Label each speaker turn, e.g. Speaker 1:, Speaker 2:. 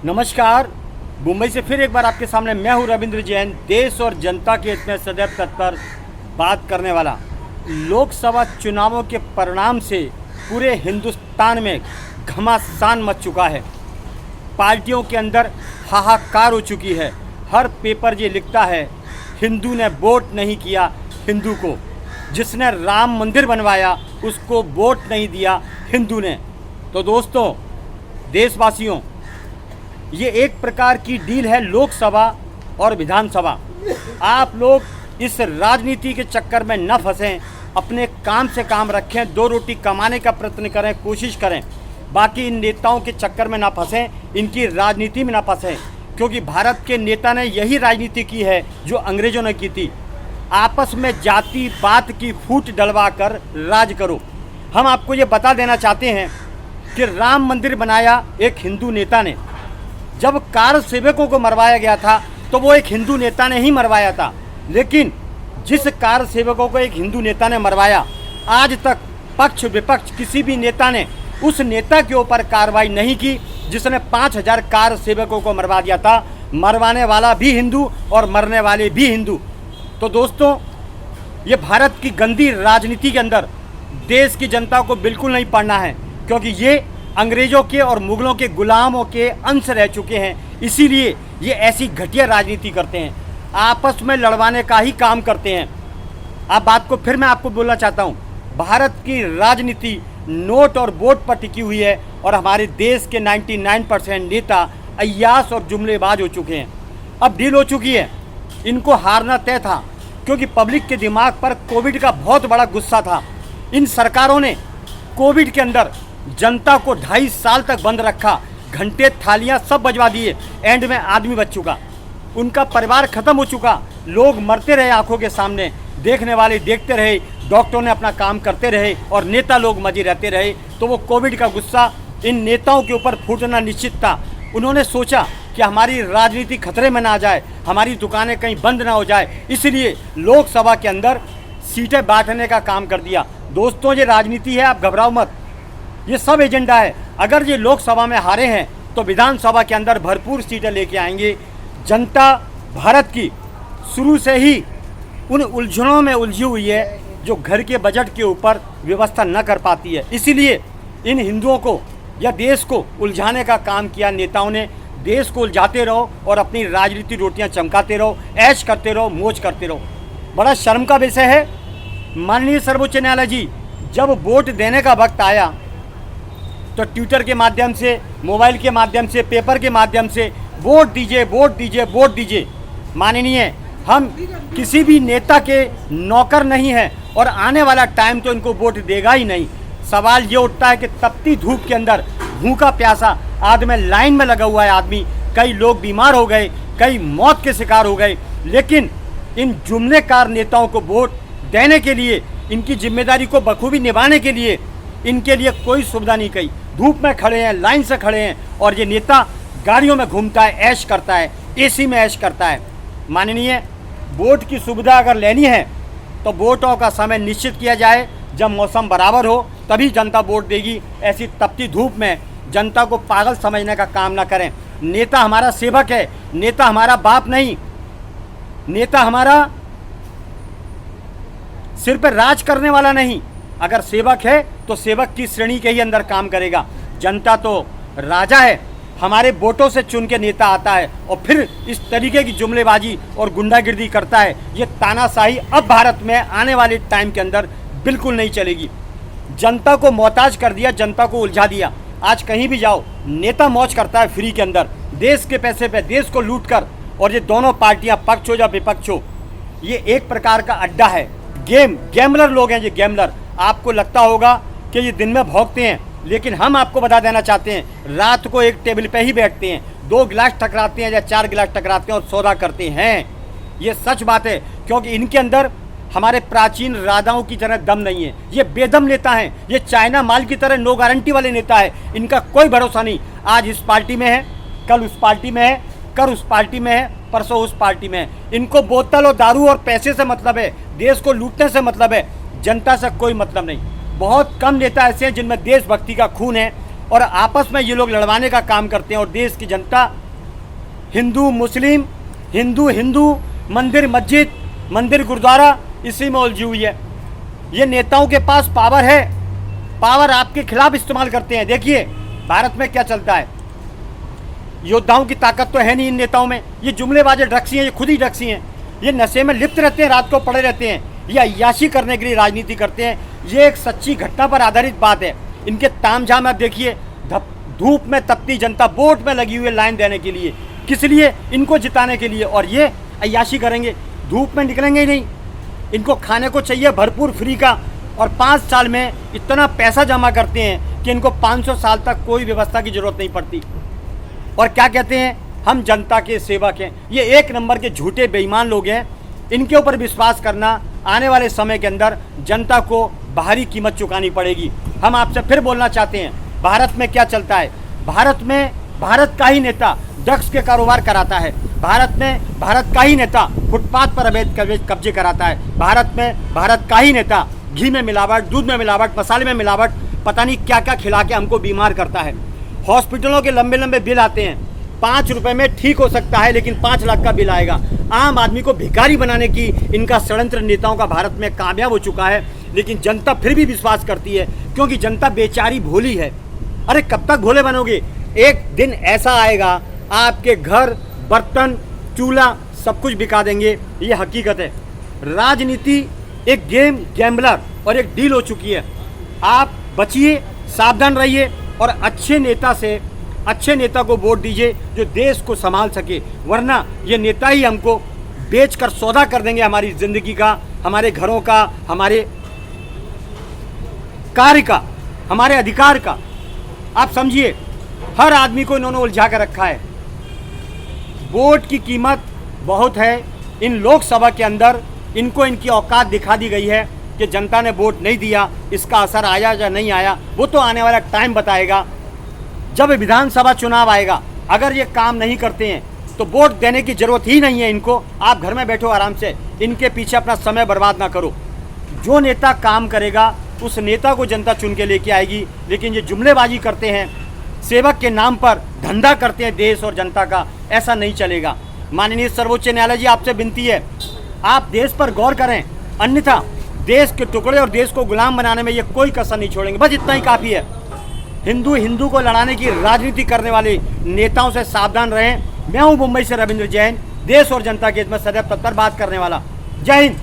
Speaker 1: नमस्कार। मुंबई से फिर एक बार आपके सामने मैं हूं रविंद्र जैन, देश और जनता के हित में सदैव तत्पर बात करने वाला। लोकसभा चुनावों के परिणाम से पूरे हिंदुस्तान में घमासान मच चुका है। पार्टियों के अंदर हाहाकार हो चुकी है। हर पेपर ये लिखता है हिंदू ने वोट नहीं किया हिंदू को, जिसने राम मंदिर बनवाया उसको वोट नहीं दिया हिंदू ने। तो दोस्तों, देशवासियों, ये एक प्रकार की डील है लोकसभा और विधानसभा। आप लोग इस राजनीति के चक्कर में न फंसें, अपने काम से काम रखें, दो रोटी कमाने का प्रयत्न करें, कोशिश करें। बाकी इन नेताओं के चक्कर में ना फंसें, इनकी राजनीति में ना फंसें, क्योंकि भारत के नेता ने यही राजनीति की है जो अंग्रेजों ने की थी। आपस में जाति पात की फूट डलवा कर राज करो। हम आपको ये बता देना चाहते हैं कि राम मंदिर बनाया एक हिंदू नेता ने। जब कार सेवकों को मरवाया गया था तो वो एक हिंदू नेता ने ही मरवाया था, लेकिन जिस कार सेवकों को एक हिंदू नेता ने मरवाया, आज तक पक्ष विपक्ष किसी भी नेता ने उस नेता के ऊपर कार्रवाई नहीं की जिसने 5000 कार सेवकों को मरवा दिया था। मरवाने वाला भी हिंदू और मरने वाले भी हिंदू। तो दोस्तों, ये भारत की गंदी राजनीति के अंदर देश की जनता को बिल्कुल नहीं पड़ना है, क्योंकि ये अंग्रेजों के और मुगलों के गुलामों के अंश रह चुके हैं। इसीलिए ये ऐसी घटिया राजनीति करते हैं, आपस में लड़वाने का ही काम करते हैं। अब बात को फिर मैं आपको बोलना चाहता हूँ, भारत की राजनीति नोट और वोट पर टिकी हुई है और हमारे देश के 99% नेता अय्याश और जुमलेबाज हो चुके हैं। अब डील हो चुकी है, इनको हारना तय था, क्योंकि पब्लिक के दिमाग पर कोविड का बहुत बड़ा गुस्सा था। इन सरकारों ने कोविड के अंदर जनता को 2.5 साल तक बंद रखा, घंटे थालियां सब बजवा दिए, एंड में आदमी बच चुका, उनका परिवार खत्म हो चुका, लोग मरते रहे आंखों के सामने, देखने वाले देखते रहे, डॉक्टरों ने अपना काम करते रहे और नेता लोग मजे रहते रहे। तो वो कोविड का गुस्सा इन नेताओं के ऊपर फूटना निश्चित था। उन्होंने सोचा कि हमारी राजनीति खतरे में ना आ जाए, हमारी दुकानें कहीं बंद ना हो जाए, इसलिए लोकसभा के अंदर सीटें बांटने का काम कर दिया। दोस्तों, ये राजनीति है, आप घबराओ मत, ये सब एजेंडा है। अगर ये लोकसभा में हारे हैं तो विधानसभा के अंदर भरपूर सीटें लेके आएंगे। जनता भारत की शुरू से ही उन उलझनों में उलझी हुई है जो घर के बजट के ऊपर व्यवस्था न कर पाती है। इसीलिए इन हिंदुओं को या देश को उलझाने का काम किया नेताओं ने। देश को उलझाते रहो और अपनी राजनीति रोटियां चमकाते रहो, ऐश करते रहो, मौज करते रहो। बड़ा शर्म का विषय है, माननीय सर्वोच्च न्यायालय जी जब वोट देने का वक्त आया तो ट्विटर के माध्यम से, मोबाइल के माध्यम से, पेपर के माध्यम से वोट दीजिए, वोट दीजिए, वोट दीजिए। माननीय, हम किसी भी नेता के नौकर नहीं हैं और आने वाला टाइम तो इनको वोट देगा ही नहीं। सवाल ये उठता है कि तपती धूप के अंदर भूखा प्यासा आदमी लाइन में लगा हुआ है आदमी, कई लोग बीमार हो गए, कई मौत के शिकार हो गए, लेकिन इन जुमलेकार नेताओं को वोट देने के लिए, इनकी जिम्मेदारी को बखूबी निभाने के लिए इनके लिए कोई सुविधा नहीं कही। धूप में खड़े हैं, लाइन से खड़े हैं, और ये नेता गाड़ियों में घूमता है, ऐश करता है, एसी में ऐश करता है। माननीय, वोट की सुविधा अगर लेनी है तो वोटों का समय निश्चित किया जाए, जब मौसम बराबर हो तभी जनता वोट देगी। ऐसी तपती धूप में जनता को पागल समझने का काम ना करें। नेता हमारा सेवक है, नेता हमारा बाप नहीं, नेता हमारा सिर पर राज करने वाला नहीं। अगर सेवक है तो सेवक की श्रेणी के ही अंदर काम करेगा। जनता तो राजा है, हमारे वोटों से चुन के नेता आता है और फिर इस तरीके की जुमलेबाजी और गुंडागिर्दी करता है। ये तानाशाही अब भारत में आने वाले टाइम के अंदर बिल्कुल नहीं चलेगी। जनता को मोहताज कर दिया, जनता को उलझा दिया। आज कहीं भी जाओ, नेता मौज करता है फ्री के अंदर, देश के पैसे पे देश को लूट कर। और ये दोनों पार्टियां, पक्ष हो या विपक्ष हो, ये एक प्रकार का अड्डा है। गैमलर लोग हैं ये, गैमलर। आपको लगता होगा कि ये दिन में भौंकते हैं, लेकिन हम आपको बता देना चाहते हैं, रात को एक टेबल पे ही बैठते हैं, 2 गिलास टकराते हैं या 4 गिलास टकराते हैं और सौदा करते हैं। ये सच बात है, क्योंकि इनके अंदर हमारे प्राचीन राजाओं की तरह दम नहीं है। ये बेदम नेता हैं, ये चाइना माल की तरह नो गारंटी वाले नेता है। इनका कोई भरोसा नहीं, आज इस पार्टी में है, कल उस पार्टी में है, कल उस पार्टी में है, परसों उस पार्टी में है। इनको बोतल और दारू और पैसे से मतलब है, देश को लूटने से मतलब है, जनता से कोई मतलब नहीं। बहुत कम नेता ऐसे हैं जिनमें देशभक्ति का खून है, और आपस में ये लोग लड़वाने का काम करते हैं। और देश की जनता हिंदू मुस्लिम, हिंदू हिंदू, मंदिर मस्जिद, मंदिर गुरुद्वारा, इसी में उलझी हुई है। ये नेताओं के पास पावर है, पावर आपके खिलाफ इस्तेमाल करते हैं। देखिए भारत में क्या चलता है, योद्धाओं की ताकत तो है नहीं इन नेताओं में। ये जुमलेबाज ड्रग्सी हैं, ये खुद ही ड्रग्सी हैं। ये नशे में लिप्त रहते हैं, रात को पड़े रहते हैं, ये अय्याशी करने के लिए राजनीति करते हैं। ये एक सच्ची घटना पर आधारित बात है। इनके तामझाम आप देखिए, धूप में तपती जनता वोट में लगी हुई है लाइन देने के लिए, किस लिए? इनको जिताने के लिए। और ये अय्याशी करेंगे, धूप में निकलेंगे ही नहीं। इनको खाने को चाहिए भरपूर फ्री का, और 5 साल में इतना पैसा जमा करते हैं कि इनको 500 साल तक कोई व्यवस्था की जरूरत नहीं पड़ती। और क्या कहते हैं, हम जनता के सेवक हैं। ये एक नंबर के झूठे बेईमान लोग हैं। इनके ऊपर विश्वास करना आने वाले समय के अंदर जनता को बाहरी कीमत चुकानी पड़ेगी। हम आपसे फिर बोलना चाहते हैं, भारत में क्या चलता है? भारत में भारत का ही नेता ड्रग्स के कारोबार कराता है। भारत में भारत का ही नेता फुटपाथ पर अवैध कब्जे कराता है। भारत में भारत का ही नेता घी में मिलावट, दूध में मिलावट, मसाले में मिलावट, पता नहीं क्या क्या खिला के हमको बीमार करता है। हॉस्पिटलों के लंबे लंबे बिल आते हैं, 5 रुपए में ठीक हो सकता है, लेकिन 5 लाख का बिल आएगा। आम आदमी को भिखारी बनाने की इनका षड्यंत्र नेताओं का भारत में कामयाब हो चुका है। लेकिन जनता फिर भी विश्वास करती है, क्योंकि जनता बेचारी भोली है। अरे कब तक भोले बनोगे? एक दिन ऐसा आएगा आपके घर, बर्तन, चूल्हा सब कुछ बिका देंगे। ये हकीकत है। राजनीति एक गेम, गैम्बलर और एक डील हो चुकी है। आप बचिए, सावधान रहिए और अच्छे नेता को वोट दीजिए जो देश को संभाल सके। वरना ये नेता ही हमको बेचकर सौदा कर देंगे, हमारी जिंदगी का, हमारे घरों का, हमारे कार्य का, हमारे अधिकार का। आप समझिए, हर आदमी को इन्होंने उलझा कर रखा है। वोट की कीमत बहुत है। इन लोकसभा के अंदर इनको इनकी औकात दिखा दी गई है कि जनता ने वोट नहीं दिया, इसका असर आया या नहीं आया वो तो आने वाला टाइम बताएगा। जब विधानसभा चुनाव आएगा, अगर ये काम नहीं करते हैं तो वोट देने की जरूरत ही नहीं है इनको। आप घर में बैठो आराम से, इनके पीछे अपना समय बर्बाद ना करो। जो नेता काम करेगा उस नेता को जनता चुन के लेके आएगी। लेकिन ये जुमलेबाजी करते हैं, सेवक के नाम पर धंधा करते हैं देश और जनता का, ऐसा नहीं चलेगा। माननीय सर्वोच्च न्यायालय जी, आपसे विनती है, आप देश पर गौर करें, अन्यथा देश के टुकड़े और देश को गुलाम बनाने में ये कोई कसर नहीं छोड़ेंगे। बस इतना ही काफ़ी है। हिंदू हिंदू को लड़ाने की राजनीति करने वाले नेताओं से सावधान रहें। मैं हूं मुंबई से रविंद्र जैन, देश और जनता के हित में सदैव तत्पर बात करने वाला। जय हिंद।